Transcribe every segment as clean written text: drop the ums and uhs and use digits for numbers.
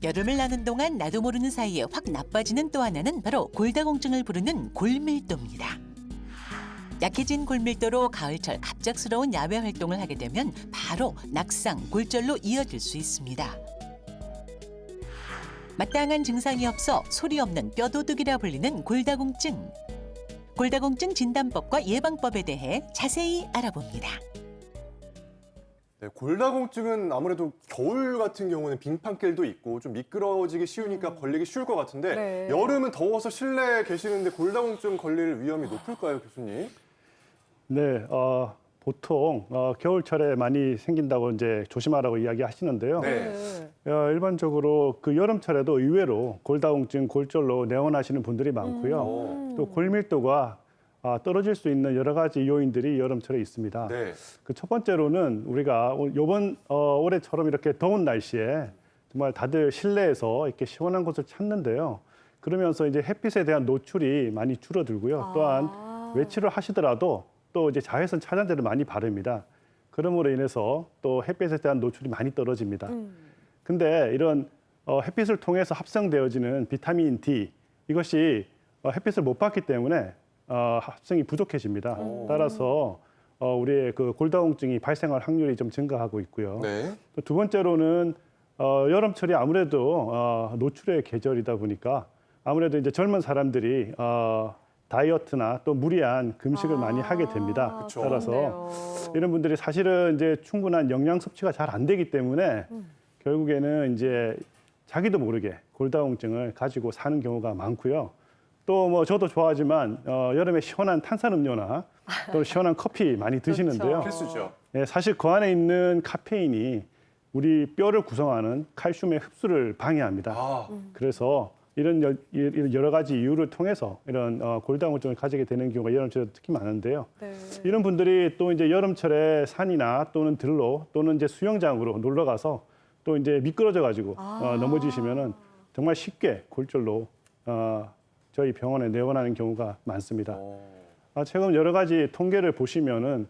여름을 나는 동안 나도 모르는 사이에 확 나빠지는 또 하나는 바로 골다공증을 부르는 골밀도입니다. 약해진 골밀도로 가을철 갑작스러운 야외 활동을 하게 되면 바로 낙상, 골절로 이어질 수 있습니다. 마땅한 증상이 없어 소리 없는 뼈도둑이라 불리는 골다공증. 골다공증 진단법과 예방법에 대해 자세히 알아봅니다. 네, 골다공증은 아무래도 겨울 같은 경우는 빙판길도 있고 좀 미끄러지기 쉬우니까 걸리기 쉬울 것 같은데 네. 여름은 더워서 실내에 계시는데 골다공증 걸릴 위험이 높을까요, 교수님? 네, 보통 겨울철에 많이 생긴다고 이제 조심하라고 이야기하시는데요. 네. 일반적으로 그 여름철에도 의외로 골다공증, 골절로 내원하시는 분들이 많고요. 또 골밀도가 떨어질 수 있는 여러 가지 요인들이 여름철에 있습니다. 네. 그 첫 번째로는 우리가 이번 올해처럼 이렇게 더운 날씨에 정말 다들 실내에서 이렇게 시원한 곳을 찾는데요. 그러면서 이제 햇빛에 대한 노출이 많이 줄어들고요. 또한 외출을 하시더라도 또 이제 자외선 차단제를 많이 바릅니다. 그러므로 인해서 또 햇빛에 대한 노출이 많이 떨어집니다. 근데 이런 햇빛을 통해서 합성되어지는 비타민 D 이것이 햇빛을 못 받기 때문에 합성이 부족해집니다. 따라서 우리의 그 골다공증이 발생할 확률이 좀 증가하고 있고요. 네. 또 두 번째로는 여름철이 아무래도 노출의 계절이다 보니까 아무래도 이제 젊은 사람들이 다이어트나 또 무리한 금식을 많이 하게 됩니다. 그쵸. 따라서 그렇네요. 이런 분들이 사실은 이제 충분한 영양 섭취가 잘 안 되기 때문에 결국에는 이제 자기도 모르게 골다공증을 가지고 사는 경우가 많고요. 또 뭐 저도 좋아하지만 여름에 시원한 탄산음료나 또 시원한 커피 많이 드시는데요. 그렇죠. 필수죠. 예, 사실 그 안에 있는 카페인이 우리 뼈를 구성하는 칼슘의 흡수를 방해합니다. 그래서 이런 여러 가지 이유를 통해서 이런 골다공증을 가지게 되는 경우가 여름철에 특히 많은데요. 네. 이런 분들이 또 이제 여름철에 산이나 또는 들로 또는 이제 수영장으로 놀러 가서 또 이제 미끄러져 가지고 넘어지시면은 정말 쉽게 골절로 저희 병원에 내원하는 경우가 많습니다. 최근 여러 가지 통계를 보시면은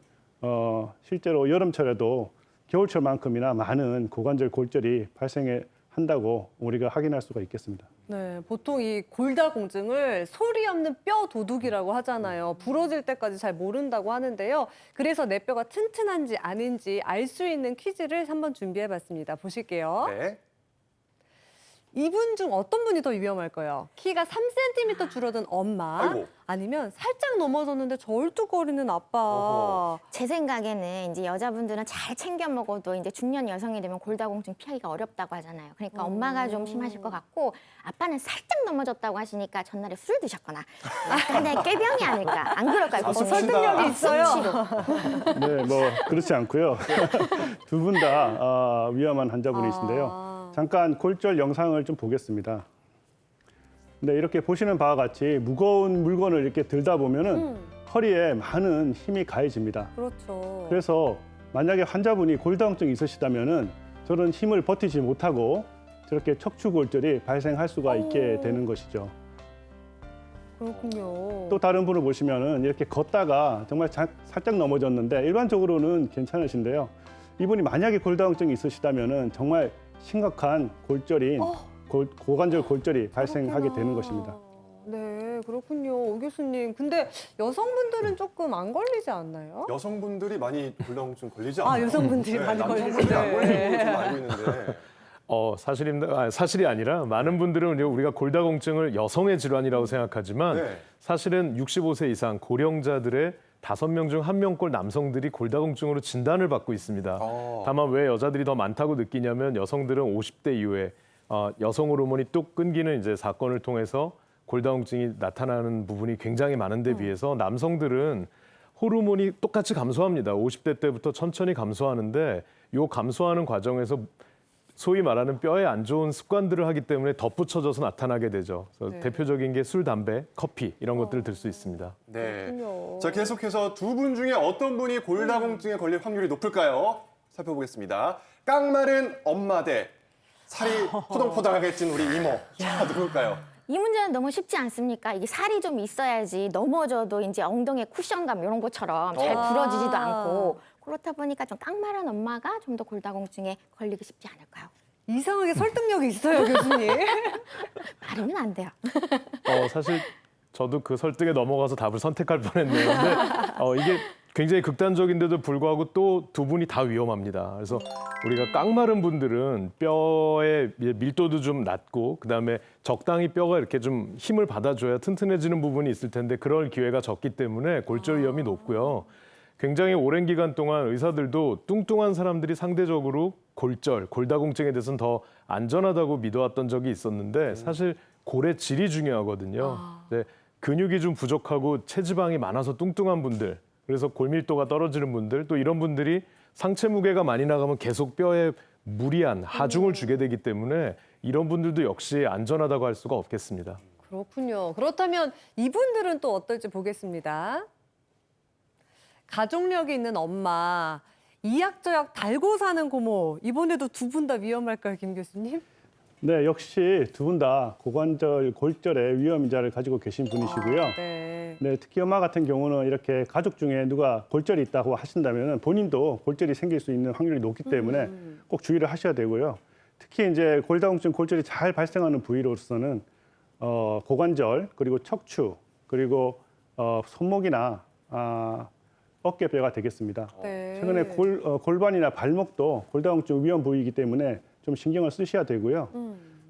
실제로 여름철에도 겨울철만큼이나 많은 고관절 골절이 발생한다고 우리가 확인할 수가 있겠습니다. 네, 보통 이 골다공증을 소리 없는 뼈 도둑이라고 하잖아요. 부러질 때까지 잘 모른다고 하는데요. 그래서 내 뼈가 튼튼한지 아닌지 알 수 있는 퀴즈를 한번 준비해봤습니다. 보실게요. 네. 이분 중 어떤 분이 더 위험할까요? 키가 3cm 줄어든 엄마, 아이고. 아니면 살짝 넘어졌는데 절뚝거리는 아빠. 어허. 제 생각에는 이제 여자분들은 잘 챙겨 먹어도 이제 중년 여성이 되면 골다공증 피하기가 어렵다고 하잖아요. 그러니까 엄마가 좀 심하실 것 같고 아빠는 살짝 넘어졌다고 하시니까 전날에 술 드셨거나 약간의 꾀병이 아닐까. 안 그럴까요? 술 설득력이 있어요. 네, 뭐 그렇지 않고요. 두 분 다 위험한 환자분이신데요. 잠깐 골절 영상을 좀 보겠습니다. 네, 이렇게 보시는 바와 같이 무거운 물건을 이렇게 들다 보면은 허리에 많은 힘이 가해집니다. 그렇죠. 그래서 만약에 환자분이 골다공증이 있으시다면은 저런 힘을 버티지 못하고 저렇게 척추 골절이 발생할 수가 있게 되는 것이죠. 그렇군요. 또 다른 분을 보시면은 이렇게 걷다가 정말 살짝 넘어졌는데 일반적으로는 괜찮으신데요. 이분이 만약에 골다공증이 있으시다면은 정말 심각한 골절인 고관절 골절이 발생하게 되는 것입니다. 네, 그렇군요. 오 교수님. 근데 여성분들은 조금 안 걸리지 않나요? 여성분들이 많이 골다공증 걸리지 않나요? 여성분들이 많이 남성분들이 안 걸리시죠. 걸리는 걸로 좀 알고 있는데. 사실입니다. 사실이 아니라 많은 분들은 우리가 골다공증을 여성의 질환이라고 생각하지만 네. 사실은 65세 이상 고령자들의 5명 중 1명꼴 남성들이 골다공증으로 진단을 받고 있습니다. 다만 왜 여자들이 더 많다고 느끼냐면 여성들은 50대 이후에 여성 호르몬이 뚝 끊기는 이제 사건을 통해서 골다공증이 나타나는 부분이 굉장히 많은데 비해서 남성들은 호르몬이 똑같이 감소합니다. 50대 때부터 천천히 감소하는데 이 감소하는 과정에서 소위 말하는 뼈에 안 좋은 습관들을 하기 때문에 덧붙여져서 나타나게 되죠. 그래서 대표적인 게 술, 담배, 커피 이런 것들을 들 수 있습니다. 네. 그렇군요. 자, 계속해서 두 분 중에 어떤 분이 골다공증에 걸릴 확률이 높을까요? 살펴보겠습니다. 깡마른 엄마 대 살이 포동포동하게 찐 우리 이모. 자, 누굴까요? 이 문제는 너무 쉽지 않습니까? 이게 살이 좀 있어야지 넘어져도 이제 엉덩이에 쿠션감 이런 것처럼 잘 부러지지도 않고 그렇다 보니까 좀 깡마른 엄마가 좀 더 골다공증에 걸리기 쉽지 않을까요? 이상하게 설득력이 있어요, 교수님. 말하면 안 돼요. 사실 저도 그 설득에 넘어가서 답을 선택할 뻔했네요. 근데 이게 굉장히 극단적인데도 불구하고 또 두 분이 다 위험합니다. 그래서 우리가 깡마른 분들은 뼈의 밀도도 좀 낮고 그다음에 적당히 뼈가 이렇게 좀 힘을 받아줘야 튼튼해지는 부분이 있을 텐데 그럴 기회가 적기 때문에 골절 위험이 높고요. 굉장히 오랜 기간 동안 의사들도 뚱뚱한 사람들이 상대적으로 골절, 골다공증에 대해서는 더 안전하다고 믿어왔던 적이 있었는데 사실 골의 질이 중요하거든요. 네, 근육이 좀 부족하고 체지방이 많아서 뚱뚱한 분들, 그래서 골밀도가 떨어지는 분들, 또 이런 분들이 상체 무게가 많이 나가면 계속 뼈에 무리한 하중을 주게 되기 때문에 이런 분들도 역시 안전하다고 할 수가 없겠습니다. 그렇군요. 그렇다면 이분들은 또 어떨지 보겠습니다. 가족력이 있는 엄마, 이약저약 달고 사는 고모, 이번에도 두 분 다 위험할까요, 김 교수님? 네, 역시 두 분 다 고관절, 골절의 위험 인자를 가지고 계신 분이시고요. 네. 네, 특히 엄마 같은 경우는 이렇게 가족 중에 누가 골절이 있다고 하신다면 본인도 골절이 생길 수 있는 확률이 높기 때문에 꼭 주의를 하셔야 되고요. 특히 이제 골다공증, 골절이 잘 발생하는 부위로서는 고관절, 그리고 척추, 그리고 손목이나 어깨뼈가 되겠습니다. 네. 최근에 골반이나 발목도 골다공증 위험 부위이기 때문에 좀 신경을 쓰셔야 되고요.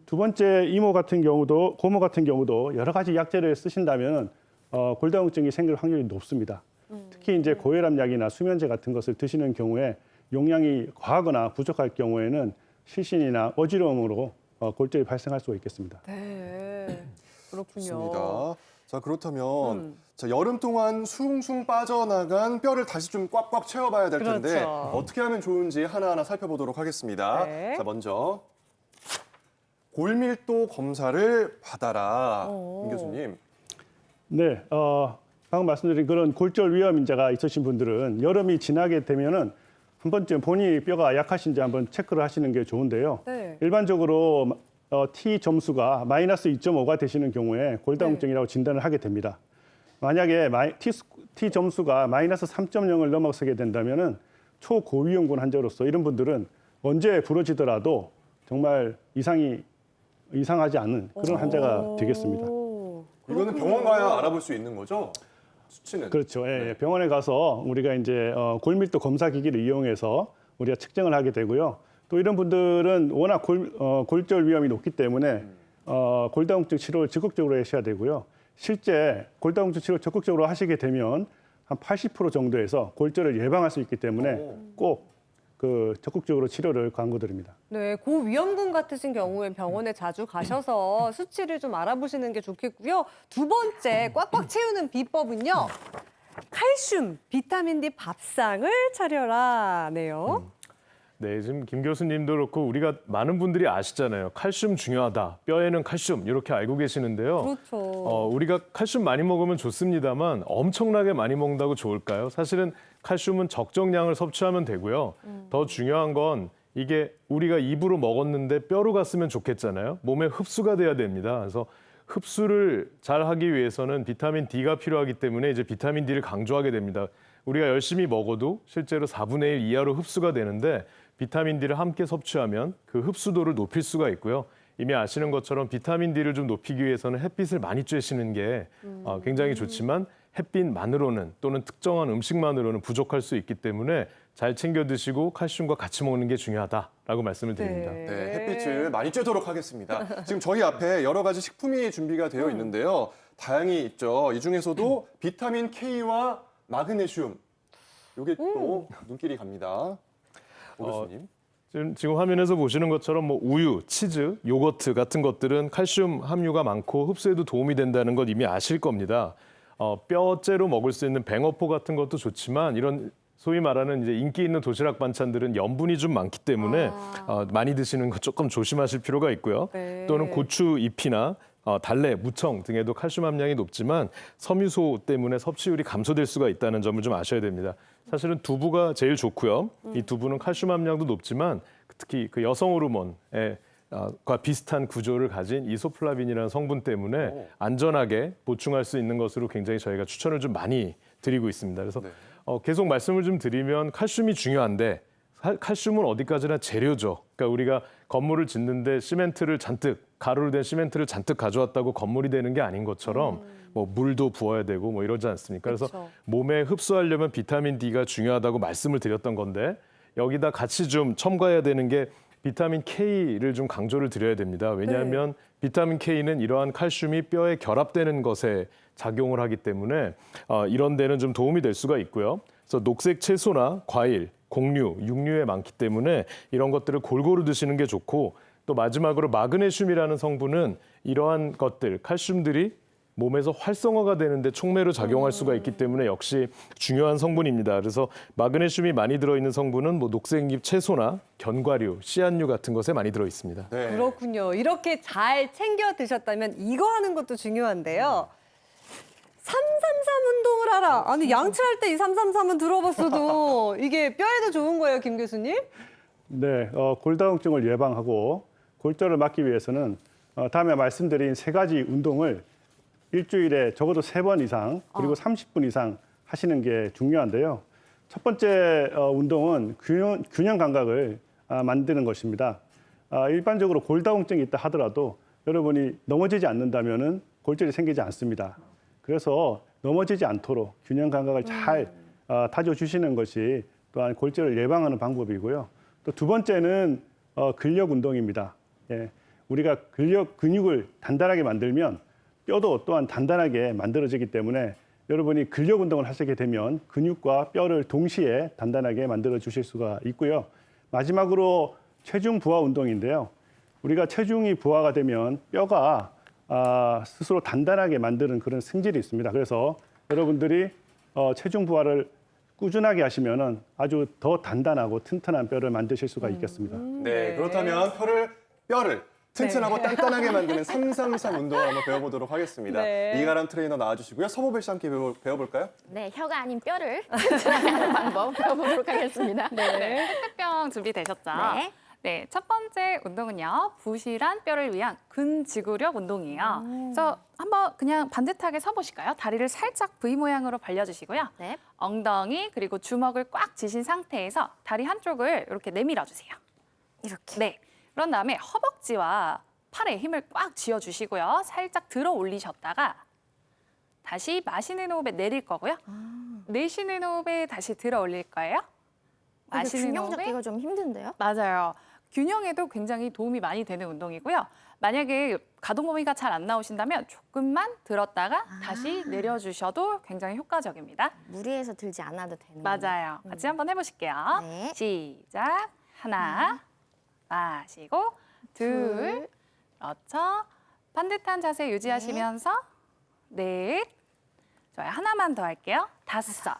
두 번째 이모 같은 경우도 고모 같은 경우도 여러 가지 약제를 쓰신다면 골다공증이 생길 확률이 높습니다. 특히 이제 고혈압약이나 수면제 같은 것을 드시는 경우에 용량이 과하거나 부족할 경우에는 실신이나 어지러움으로 골절이 발생할 수가 있겠습니다. 네. 그렇군요. 좋습니다. 자, 그렇다면 자, 여름 동안 숭숭 빠져나간 뼈를 다시 좀 꽉꽉 채워봐야 될 텐데 그렇죠. 어떻게 하면 좋은지 하나하나 살펴보도록 하겠습니다. 네. 자, 먼저 골밀도 검사를 받아라. 김 교수님. 네, 방금 말씀드린 그런 골절 위험 인자가 있으신 분들은 여름이 지나게 되면은 한 번쯤 본인이 뼈가 약하신지 한번 체크를 하시는 게 좋은데요. 네. 일반적으로 T 점수가 마이너스 2.5가 되시는 경우에 골다공증이라고 진단을 하게 됩니다. 만약에 T 점수가 마이너스 3.0을 넘어서게 된다면은 초고위험군 환자로서 이런 분들은 언제 부러지더라도 정말 이상하지 않은 그런 환자가 되겠습니다. 이거는 병원 가야 알아볼 수 있는 거죠? 수치는. 그렇죠. 예, 병원에 가서 우리가 이제 골밀도 검사 기기를 이용해서 우리가 측정을 하게 되고요. 또 이런 분들은 워낙 골절 위험이 높기 때문에 골다공증 치료를 적극적으로 하셔야 되고요. 실제 골다공증 치료 적극적으로 하시게 되면 한 80% 정도에서 골절을 예방할 수 있기 때문에 꼭 적극적으로 치료를 강구드립니다. 네, 고위험군 같으신 경우에 병원에 자주 가셔서 수치를 좀 알아보시는 게 좋겠고요. 두 번째, 꽉꽉 채우는 비법은요. 칼슘, 비타민 D 밥상을 차려라네요. 네, 지금 김 교수님도 그렇고 우리가 많은 분들이 아시잖아요. 칼슘 중요하다. 뼈에는 칼슘 이렇게 알고 계시는데요. 그렇죠. 우리가 칼슘 많이 먹으면 좋습니다만 엄청나게 많이 먹는다고 좋을까요? 사실은 칼슘은 적정량을 섭취하면 되고요. 더 중요한 건 이게 우리가 입으로 먹었는데 뼈로 갔으면 좋겠잖아요. 몸에 흡수가 돼야 됩니다. 그래서 흡수를 잘 하기 위해서는 비타민 D가 필요하기 때문에 이제 비타민 D를 강조하게 됩니다. 우리가 열심히 먹어도 실제로 4분의 1 이하로 흡수가 되는데 비타민 D를 함께 섭취하면 그 흡수도를 높일 수가 있고요. 이미 아시는 것처럼 비타민 D를 좀 높이기 위해서는 햇빛을 많이 쬐시는 게 굉장히 좋지만 햇빛만으로는 또는 특정한 음식만으로는 부족할 수 있기 때문에 잘 챙겨 드시고 칼슘과 같이 먹는 게 중요하다라고 말씀을 드립니다. 네. 네, 햇빛을 많이 쬐도록 하겠습니다. 지금 저희 앞에 여러 가지 식품이 준비가 되어 있는데요. 다양히 있죠. 이 중에서도 비타민 K와 마그네슘. 이게 또 눈길이 갑니다. 오 교수님. 지금 화면에서 보시는 것처럼 뭐 우유, 치즈, 요거트 같은 것들은 칼슘 함유가 많고 흡수에도 도움이 된다는 것 이미 아실 겁니다. 뼈째로 먹을 수 있는 뱅어포 같은 것도 좋지만 이런 소위 말하는 이제 인기 있는 도시락 반찬들은 염분이 좀 많기 때문에 많이 드시는 거 조금 조심하실 필요가 있고요. 네. 또는 고추 잎이나 달래, 무청 등에도 칼슘 함량이 높지만 섬유소 때문에 섭취율이 감소될 수가 있다는 점을 좀 아셔야 됩니다. 사실은 두부가 제일 좋고요. 이 두부는 칼슘 함량도 높지만 특히 그 여성 호르몬에 과 비슷한 구조를 가진 이소플라빈이라는 성분 때문에 안전하게 보충할 수 있는 것으로 굉장히 저희가 추천을 좀 많이 드리고 있습니다. 그래서 계속 말씀을 좀 드리면 칼슘이 중요한데 칼슘은 어디까지나 재료죠. 그러니까 우리가 건물을 짓는데 시멘트를 잔뜩 가루로 된 시멘트를 잔뜩 가져왔다고 건물이 되는 게 아닌 것처럼 뭐 물도 부어야 되고 뭐 이러지 않습니까? 그래서 그쵸. 몸에 흡수하려면 비타민 D가 중요하다고 말씀을 드렸던 건데 여기다 같이 좀 첨가해야 되는 게 비타민 K를 좀 강조를 드려야 됩니다. 왜냐하면 비타민 K는 이러한 칼슘이 뼈에 결합되는 것에 작용을 하기 때문에 이런 데는 좀 도움이 될 수가 있고요. 그래서 녹색 채소나 과일, 곡류, 육류에 많기 때문에 이런 것들을 골고루 드시는 게 좋고 또 마지막으로 마그네슘이라는 성분은 이러한 것들, 칼슘들이 몸에서 활성화가 되는데 촉매로 작용할 수가 있기 때문에 역시 중요한 성분입니다. 그래서 마그네슘이 많이 들어있는 성분은 뭐 녹색잎 채소나 견과류, 씨앗류 같은 것에 많이 들어 있습니다. 네. 그렇군요. 이렇게 잘 챙겨 드셨다면 이거 하는 것도 중요한데요. 333 운동을 하라. 아니 양치할 때 이 333은 들어봤어도 이게 뼈에도 좋은 거예요, 김 교수님? 네, 골다공증을 예방하고 골절을 막기 위해서는 다음에 말씀드린 3가지 운동을 일주일에 적어도 3번 이상 그리고 30분 이상 하시는 게 중요한데요. 첫 번째 운동은 균형 감각을 만드는 것입니다. 일반적으로 골다공증이 있다 하더라도 여러분이 넘어지지 않는다면은 골절이 생기지 않습니다. 그래서 넘어지지 않도록 균형 감각을 잘 다져주시는 것이 또한 골절을 예방하는 방법이고요. 또 두 번째는 근력 운동입니다. 예, 우리가 근육을 단단하게 만들면 뼈도 또한 단단하게 만들어지기 때문에 여러분이 근력 운동을 하시게 되면 근육과 뼈를 동시에 단단하게 만들어 주실 수가 있고요. 마지막으로 체중 부하 운동인데요. 우리가 체중이 부하가 되면 뼈가 스스로 단단하게 만드는 그런 성질이 있습니다. 그래서 여러분들이 체중 부하를 꾸준하게 하시면은 아주 더 단단하고 튼튼한 뼈를 만드실 수가 있겠습니다. 네, 그렇다면 뼈를 튼튼하고 단단하게 만드는 333 운동을 한번 배워보도록 하겠습니다. 네. 이가람 트레이너 나와주시고요. 서보벨 씨 함께 배워볼까요? 네, 혀가 아닌 뼈를 튼튼하게 하는 방법 배워보도록 하겠습니다. 네. 페페병 준비되셨죠? 네. 네, 첫 번째 운동은요. 부실한 뼈를 위한 근지구력 운동이에요. 그래서 한번 그냥 반듯하게 서보실까요? 다리를 살짝 V 모양으로 벌려주시고요. 네. 엉덩이 그리고 주먹을 꽉 쥐신 상태에서 다리 한쪽을 이렇게 내밀어 주세요. 이렇게. 네. 그런 다음에 허벅지와 팔에 힘을 꽉 쥐어주시고요. 살짝 들어 올리셨다가 다시 마시는 호흡에 내릴 거고요. 내쉬는 호흡에 다시 들어 올릴 거예요. 마시는 균형 호흡에 잡기가 좀 힘든데요? 맞아요. 균형에도 굉장히 도움이 많이 되는 운동이고요. 만약에 가동 범위가 잘 안 나오신다면 조금만 들었다가 다시 내려주셔도 굉장히 효과적입니다. 무리해서 들지 않아도 되는. 맞아요. 같이 한번 해보실게요. 네. 시작. 하나, 마시고, 둘, 그렇죠. 반듯한 자세 유지하시면서 넷, 좋아요. 하나만 더 할게요. 다섯.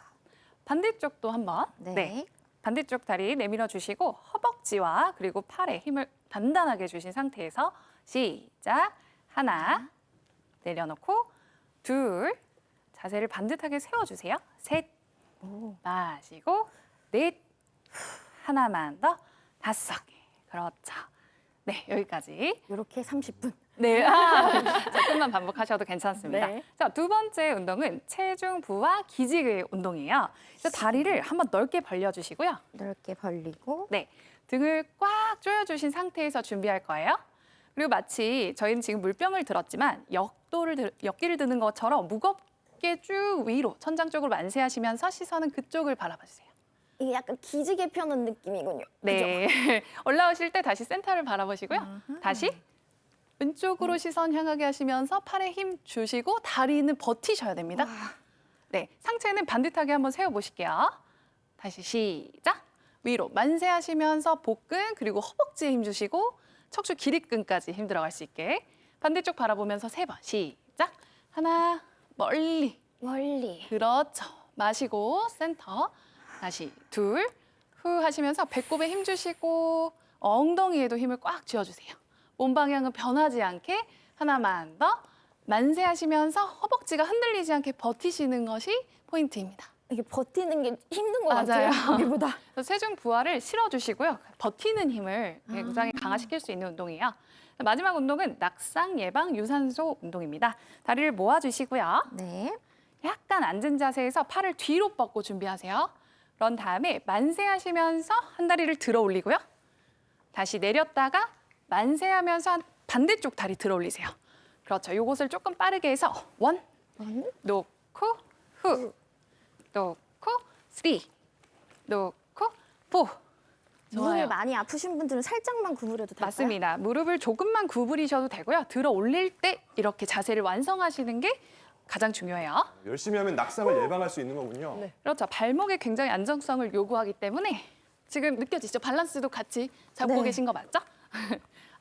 반대쪽도 한번. 네. 반대쪽 다리 내밀어 주시고 허벅지와 그리고 팔에 힘을 단단하게 주신 상태에서 시작. 하나, 내려놓고 둘, 자세를 반듯하게 세워주세요. 셋, 마시고 넷, 하나만 더, 다섯. 그렇죠. 네, 여기까지. 이렇게 30분. 네, 조금만 반복하셔도 괜찮습니다. 네. 자, 두 번째 운동은 체중 부하 기지개 운동이에요. 그래서 다리를 한번 넓게 벌려주시고요. 넓게 벌리고. 네, 등을 꽉 조여주신 상태에서 준비할 거예요. 그리고 마치 저희는 지금 물병을 들었지만 역기를 드는 것처럼 무겁게 쭉 위로 천장 쪽으로 만세하시면서 시선은 그쪽을 바라봐주세요. 이게 약간 기지개 펴는 느낌이군요. 네, 올라오실 때 다시 센터를 바라보시고요. 다시 왼쪽으로 시선 향하게 하시면서 팔에 힘 주시고 다리는 버티셔야 됩니다. 네, 상체는 반듯하게 한번 세워보실게요. 다시 시작. 위로 만세하시면서 복근 그리고 허벅지에 힘 주시고 척추 기립근까지 힘 들어갈 수 있게 반대쪽 바라보면서 3번 시작. 하나, 멀리. 멀리. 그렇죠. 마시고 센터. 다시 둘. 후 하시면서 배꼽에 힘 주시고 엉덩이에도 힘을 꽉 쥐어주세요. 몸 방향은 변하지 않게 하나만 더 만세하시면서 허벅지가 흔들리지 않게 버티시는 것이 포인트입니다. 이게 버티는 게 힘든 것 맞아요. 같아요. 우리보다. 그래서 체중 부하를 실어주시고요. 버티는 힘을 굉장히 강화시킬 수 있는 운동이에요. 마지막 운동은 낙상 예방 유산소 운동입니다. 다리를 모아주시고요. 네. 약간 앉은 자세에서 팔을 뒤로 뻗고 준비하세요. 그런 다음에 만세하시면서 한 다리를 들어 올리고요. 다시 내렸다가 만세하면서 반대쪽 다리 들어 올리세요. 그렇죠. 요것을 조금 빠르게 해서 원, 놓고, 후, 놓고, 쓰리, 놓고, 포. 무릎이 많이 아프신 분들은 살짝만 구부려도 될까요? 맞습니다. 무릎을 조금만 구부리셔도 되고요. 들어 올릴 때 이렇게 자세를 완성하시는 게 가장 중요해요. 열심히 하면 낙상을 예방할 수 있는 거군요. 네. 그렇죠. 발목에 굉장히 안정성을 요구하기 때문에 지금 느껴지죠? 밸런스도 같이 잡고 네. 계신 거 맞죠?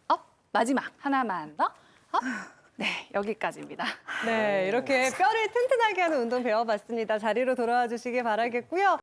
업, 마지막 하나만 더. 업. 네, 여기까지입니다. 네, 이렇게 뼈를 튼튼하게 하는 운동 배워봤습니다. 자리로 돌아와 주시기 바라겠고요.